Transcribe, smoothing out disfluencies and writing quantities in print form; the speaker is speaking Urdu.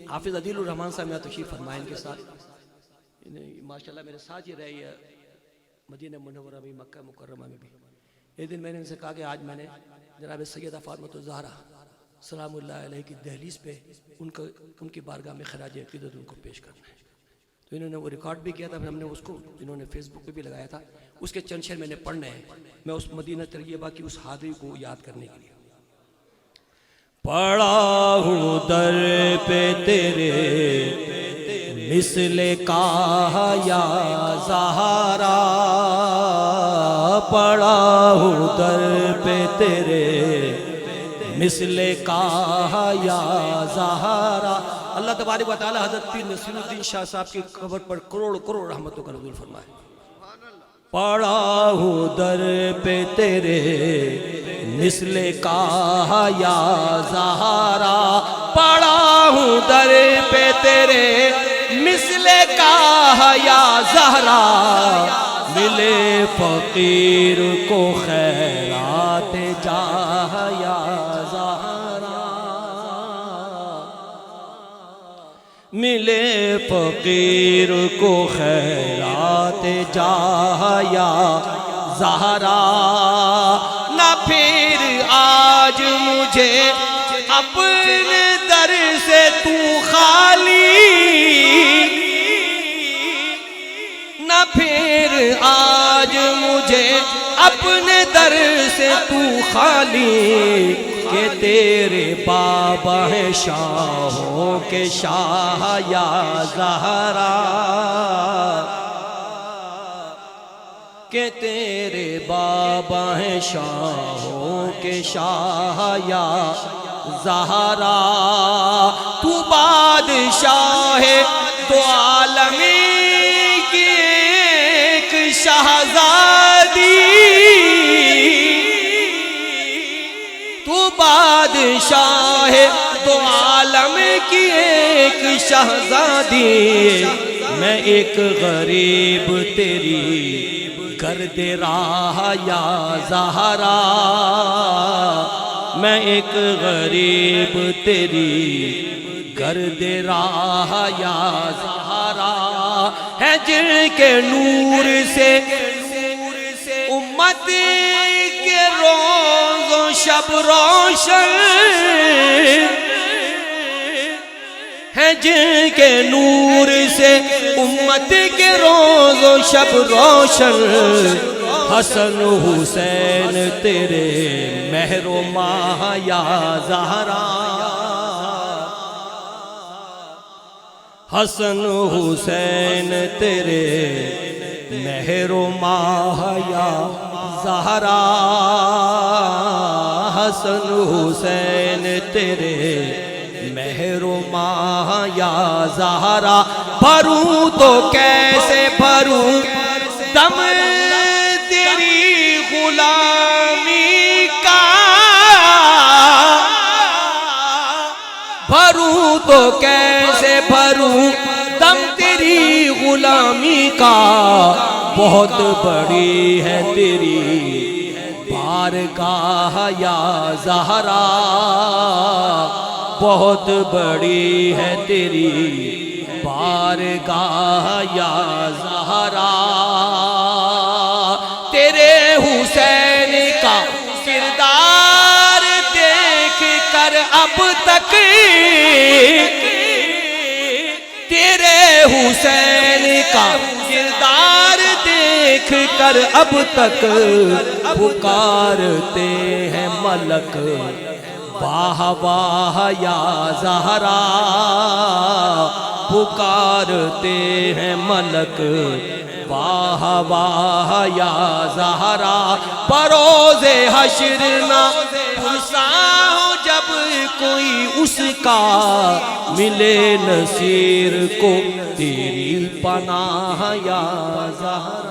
حافظ عدیل الرحمن صاحب یہاں تشریف فرمائے ان کے ساتھ ماشاءاللہ میرے ساتھ ہی رہی ہے مدینہ منورہ میں مکہ مکرمہ میں بھی. ایک دن میں نے ان سے کہا کہ آج میں نے جناب سیدہ فاطمہ الزہرا سلام اللہ علیہ کی دہلیز پہ ان کی بارگاہ میں خراج عقیدت ان کو پیش کرنا ہے. تو انہوں نے وہ ریکارڈ بھی کیا تھا, پھر ہم نے اس کو انہوں نے فیس بک پہ بھی لگایا تھا. اس کے چند شعر میں نے پڑھنے ہیں, میں اس مدینہ طیبہ کی اس حاضری کو یاد کرنے کے لیے. پڑا ہوں در پہ تیرے مثل کا یا زہرا, پڑا ہوں در پہ تیرے مثل کا یا زہرا. اللہ تبارک و تعالی حضرت پیر نصیر الدین شاہ صاحب کی قبر پر کروڑ کروڑ رحمتوں کا نزول فرمائے. پڑا ہوں در پہ تیرے مثل کا یا زہرا, پڑا ہوں در پہ تیرے مثل کا یا زہرا, ملے فقیر کو خیرات جاہ یا زہرا, ملے فقیر کو خیرات جاہ یا زہرا. نہ پھر آج مجھے اپنے در سے تو خالی, نہ پھر آج مجھے اپنے در سے تو خالی, کہ تیرے بابا ہیں شاہوں کے شاہ یا زہرا, کہ تیرے بابا ہیں شاہوں کے شاہ یا زہرا. تو بادشاہ دو عالم کی ایک شہزادی, تو بادشاہ دو عالم کی ایک شہزادی, میں ایک غریب تیری گرد راہ یا زہرا, میں ایک غریب تیری گرد راہ یا زہرا. ہے جن کے نور سے امت کے روز و شب روشن, ہے جن کے نور سے امت کے روز و شب روشن, حسن حسین تیرے مہر و ماہ یا زہرا, حسن حسین تیرے مہر و ماہ یا زہرا, حسن حسین تیرے مہر و ماہ یا زہرا. بھروں تو کیسے بھروں دم تیری غلامی کا, بھروں تو کیسے بھروں دم تیری غلامی کا, بہت بڑی ہے تیری بارگاہ یا زہرا, بہت بڑی ہے تیری بارگاہ یا زہرا. تیرے حسین کا کردار دیکھ کر اب تک, تیرے حسین کا کردار دیکھ کر اب تک پکارتے ہیں ملک واہ واہ یا زہرا, پکارتے ہیں ملک واہ واہ یا زہرا. بروز حشر نہ پرسا ہو جب کوئی اس کا, ملے نصیر کو تیری پناہ یا زہرا.